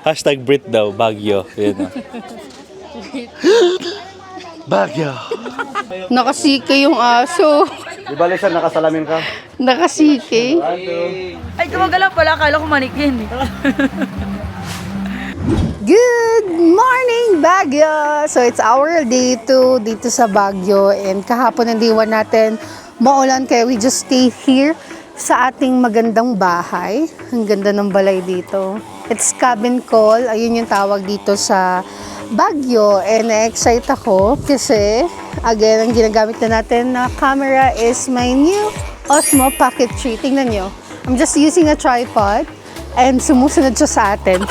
Hashtag Brit daw, Baguio. Yun, oh. Baguio. Nakasike yung aso. Di ba, Lisa, nakasalamin ka? Nakasike. Ay, gumagalaw pala. Akala ko manikin. Good morning, Baguio! So, it's our day 2 dito sa Baguio. And kahapon ang diwan natin maulan kaya we just stay here sa ating magandang bahay. Ang ganda ng balay dito. It's cabin call. Ayun yung tawag dito sa Baguio. And na-excite ako kasi, again, ang ginagamit na natin na camera is my new Osmo Pocket 3. Tingnan nyo. I'm just using a tripod and sumusunod siya sa atin.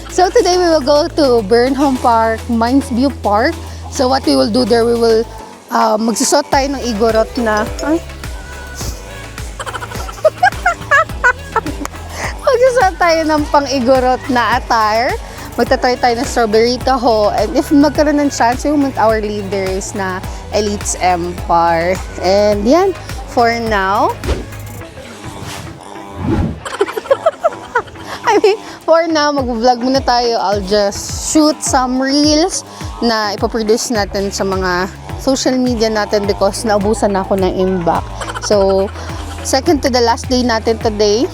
So today we will go to Burnham Park, Mines View Park. So what we will do there, we will magsusot tayo ng igorot na magsusot tayo ng pang-igorot na attire. Magtatry tayo ng strawberry taho. And if magkaroon ng chance, we will meet our leaders na Elites Empire. And yan, for now, for now, mag-vlog muna tayo. I'll just shoot some reels na ipoproduce natin sa mga social media natin because naubusan na ako ng imbak. So, second to the last day natin today.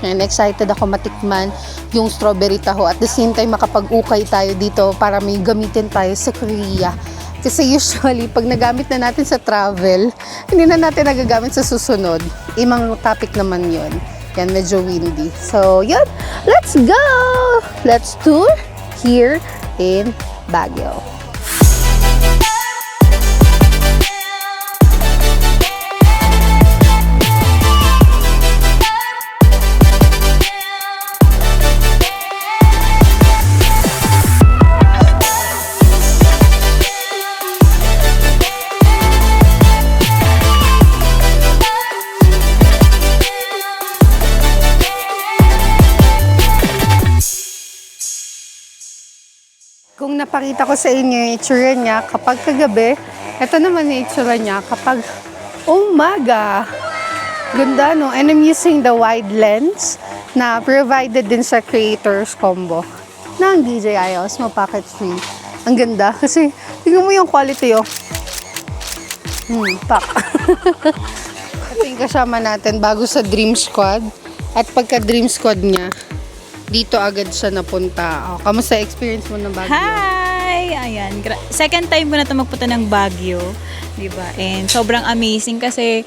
And excited ako matikman yung strawberry taho. At the same time, makapag-ukay tayo dito para may gamitin tayo sa Korea. Kasi usually, pag nagamit na natin sa travel, hindi na natin nagagamit sa susunod. Imang topic naman yun. Yan, medyo windy. So, yun. Let's go! Let's tour here in Baguio. Kung napakita ko sa inyo yung itsura niya kapag kagabi, ito naman yung itsura niya kapag umaga. Ganda, no? And I'm using the wide lens na provided din sa creators combo ng DJI Osmo Pocket 3. Ang ganda kasi tingnan mo yung quality, oh. Pak. Ito yung kasama natin bago sa Dream Squad. At pagka Dream Squad niya, dito agad siya napunta. Oh, kamusta experience mo ng Baguio? Hi! Ayan. Second time ko na ito magpunta ng Baguio. Diba? And sobrang amazing kasi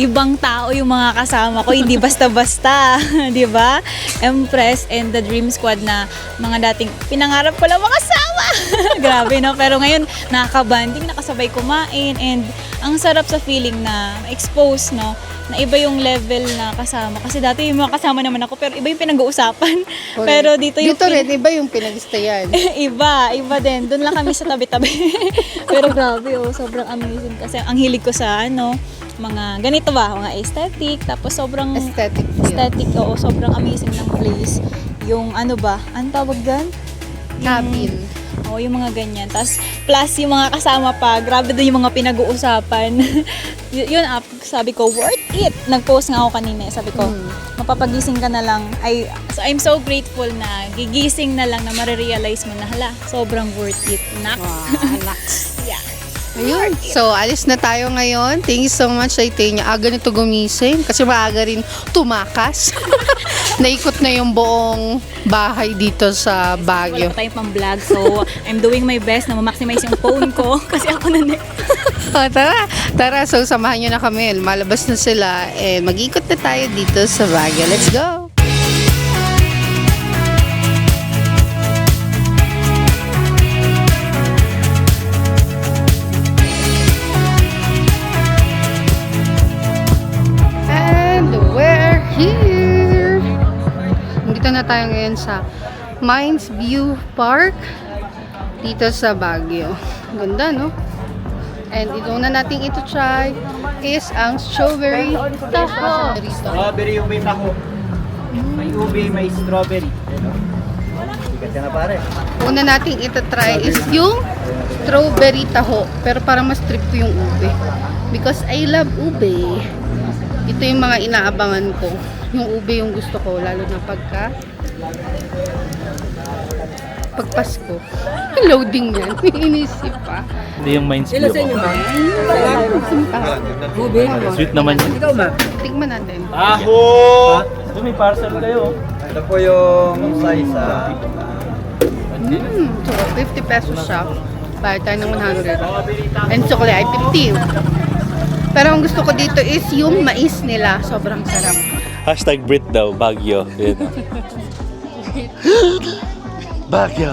ibang tao yung mga kasama ko. Hindi basta-basta. Diba? Empress and the Dream Squad na mga dating pinangarap ko lang makasama. Grabe, no? Pero ngayon, nakaka-banding, nakasabay kumain. And ang sarap sa feeling na expose, no? Na iba yung level na kasama. Kasi dati yung mga kasama naman ako, pero iba yung pinag-uusapan. Correct. Pero dito yung... Dito rin, iba yung pinag-stayan. iba din. Doon lang kami sa tabi-tabi. Pero grabe, oh, sobrang amazing. Kasi ang hilig ko sa, mga ganito ba, mga aesthetic. Tapos sobrang... Aesthetic. Oo, sobrang amazing ng place. Yung ano ba, ano tawag dyan? Cabin. Oo, yung mga ganyan. Tapos, plus yung mga kasama pa, grabe din yung mga pinag-uusapan. Yun, sabi ko, worth it. Nag-post nga ako kanina. Sabi ko, mapapagising ka na lang. So I'm so grateful na gigising na lang na marirealize mo na, hala, sobrang worth it. Naks. Wow, Yeah. Ayun. So, alis na tayo ngayon. Thank you so much sa Tanya. Aga nito gumising kasi maaga rin tumakas. Naikot na yung buong bahay dito sa Baguio. Wala pa tayong pang-vlog. So, I'm doing my best na ma-maximize yung phone ko kasi ako na Tara. So, samahan nyo na kami. Malabas na sila. And mag-ikot na tayo dito sa Baguio. Let's go! Here! Dito na tayo ngayon sa Mines View Park dito sa Baguio. Ganda, no? And ito na natin ito try is ang strawberry taho. Strawberry yung may taho. May ube, may strawberry. Sikat ka na pare. Una natin ito try is yung strawberry taho. Pero parang mas trip ko yung ube. Because I love ube. Ito yung mga inaabangan ko. Yung ube yung gusto ko, lalo na pagka pag Pasko. Loading yan. Inisip pa. Hindi yung minds view ko. Sweet naman yun. Tignan natin. Aho! May parcel kayo. Ito po yung size So, 50 pesos siya. Bayad tayo ng 100. And sukli ay 50. Pero ang gusto ko dito is yung mais nila. Sobrang sarap. Hashtag Brit daw, Baguio. Yun. Baguio.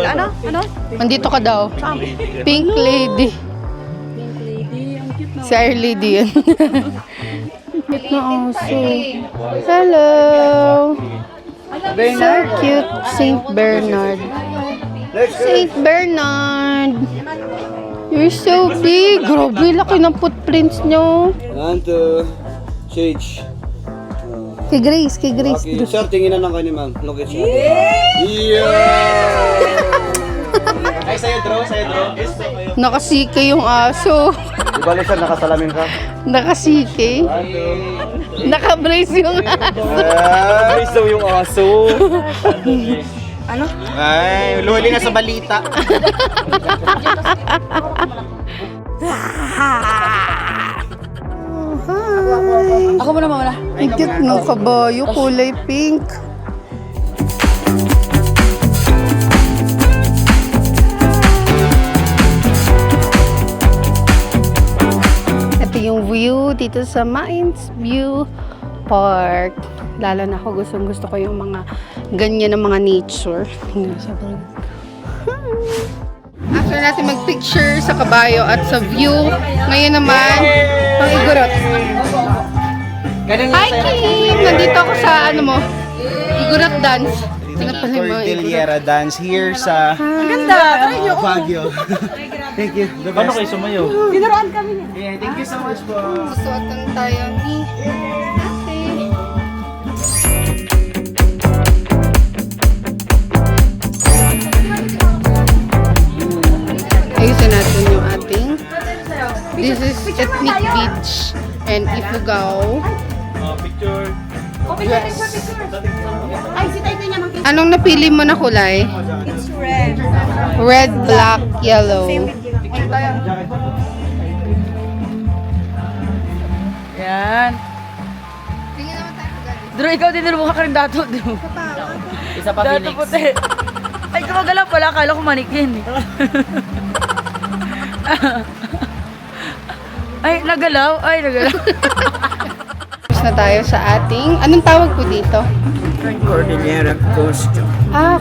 Ano? Andito ka daw. Pink Lady. Si Air Lady yan. Cute na aso. Hello. So cute. Saint Bernard. Saint Bernard. You're so big. Grabe, laki ng footprints nyo. Nanto, Sage. Kay Grace, kay Grace. Okay, sir, tingin na lang kayo ni ma'am. Look at siya. Ay, sa'yo, draw. Nakasike yung aso. Di ba, sir, nakasalamin ka? Nakasike. Nakabrace yung aso. Ay, so yung aso. Ay, luhuli na sa balita. Hi. Ako muna mawala. Ang cute ng kabayo, kulay pink. Ito yung view dito sa Mines View Park. Lalo na ako gusto ko yung mga ganyan ng mga nature. After natin mag-picture sa kabayo at sa view, ngayon naman, pang-igurot. Hi Kim! Nandito ako sa igurot dance. Tingnan pala yung mga igurot. Cordillera dance here sa Baguio. Thank you. The Paano best. kayo sumayo? Yeah, thank you so much po. Susuotan tayo ni ate. Ayusin natin yung ating. This is Ethnic Beach and Ifugao. Picture. Dress. Anong napili mo na kulay? It's red. Red, black, yellow. Yan. Drew, ikaw din mo ka rin dato, Drew. Isa pa Dato puti. Ay, gumagalaw pala. Akala ko manikin. Ay, nagalaw. Tapos na tayo sa ating, anong tawag po dito? Cordillera costume.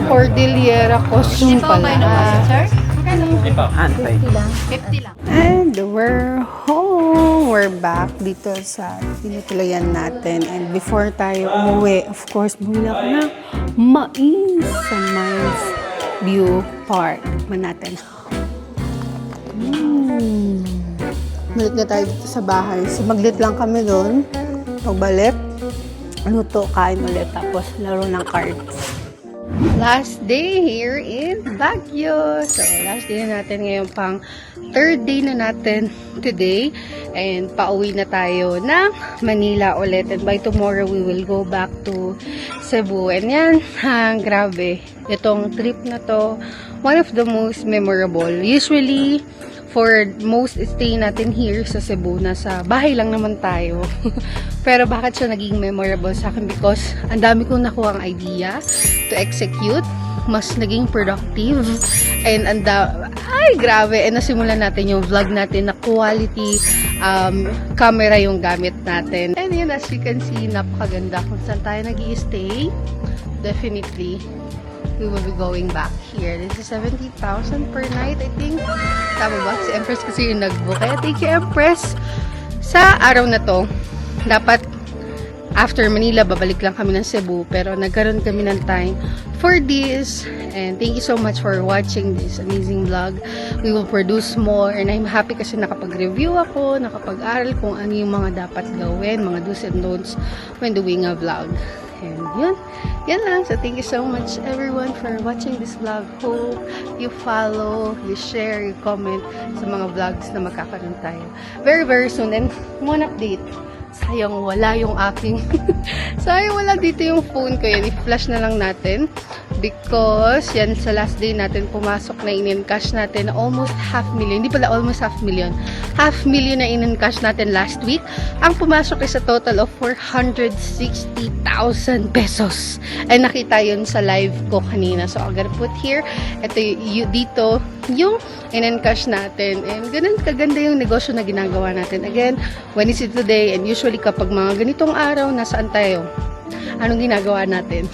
Cordillera costume pala. Antay. And we're home. We're back dito sa tinutulayan natin. And before tayo umuwi, of course, bumili ako ng mais sa Mines View Park. Man natin. Balik na tayo dito sa bahay. So, maglit lang kami doon. Pagbalik, luto, kain ulit. Tapos, laro ng cards. Last day here in Baguio. So, last day na natin ngayon, pang third day na natin today. And pauwi na tayo ng Manila ulit. And by tomorrow, we will go back to Cebu. And yan, grabe. Itong trip na to, one of the most memorable. Usually, for most stay natin here sa Cebu, nasa bahay lang naman tayo. Pero bakit siya naging memorable sa akin? Because ang dami kong nakuha ang idea to execute. Mas naging productive. And ay grabe. And nasimulan natin yung vlog natin na quality camera yung gamit natin. And yun, as you can see, napakaganda kung saan tayo nag-i-stay. Definitely, we will be going back here. This is 70,000 per night, I think. Tama ba? Si Empress kasi yung nag-book. Kaya thank you, Empress. Sa araw na to, dapat after Manila, babalik lang kami ng Cebu. Pero nagkaroon kami ng time for this. And thank you so much for watching this amazing vlog. We will produce more. And I'm happy kasi nakapag-review ako, nakapag-aral kung ano yung mga dapat gawin, mga do's and don'ts when doing a vlog. And yun. Yan lang. So, thank you so much everyone for watching this vlog. Hope you follow, you share, you comment sa mga vlogs na magkakaroon tayo very, very soon. And one update. Sayang wala yung aking sayang wala dito yung phone ko. Yan, i-flash na lang natin because yan sa last day natin pumasok na in-encash natin na almost 500,000. Hindi pala almost 500,000. 500,000 na in-encash natin last week. Ang pumasok is a total of 460,000 pesos. Ay nakita yun sa live ko kanina. So I'm gonna put here ito dito yung in-encash natin. And ganun kaganda yung negosyo na ginagawa natin. Again, when is it today? And usually kapag mga ganitong araw, nasaan tayo? Anong ginagawa natin?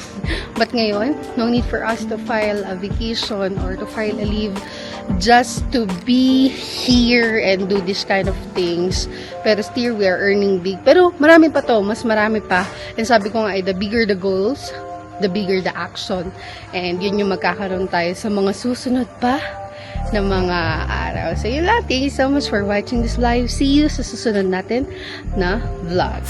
But ngayon, no need for us to file a vacation or to file a leave just to be here and do this kind of things. Pero still, we are earning big. Pero marami pa to, mas marami pa. And sabi ko nga, the bigger the goals, the bigger the action. And yun yung magkakaroon tayo sa mga susunod pa na mga araw. So yun lang. Thank you so much for watching this live. See you sa susunod natin na vlog.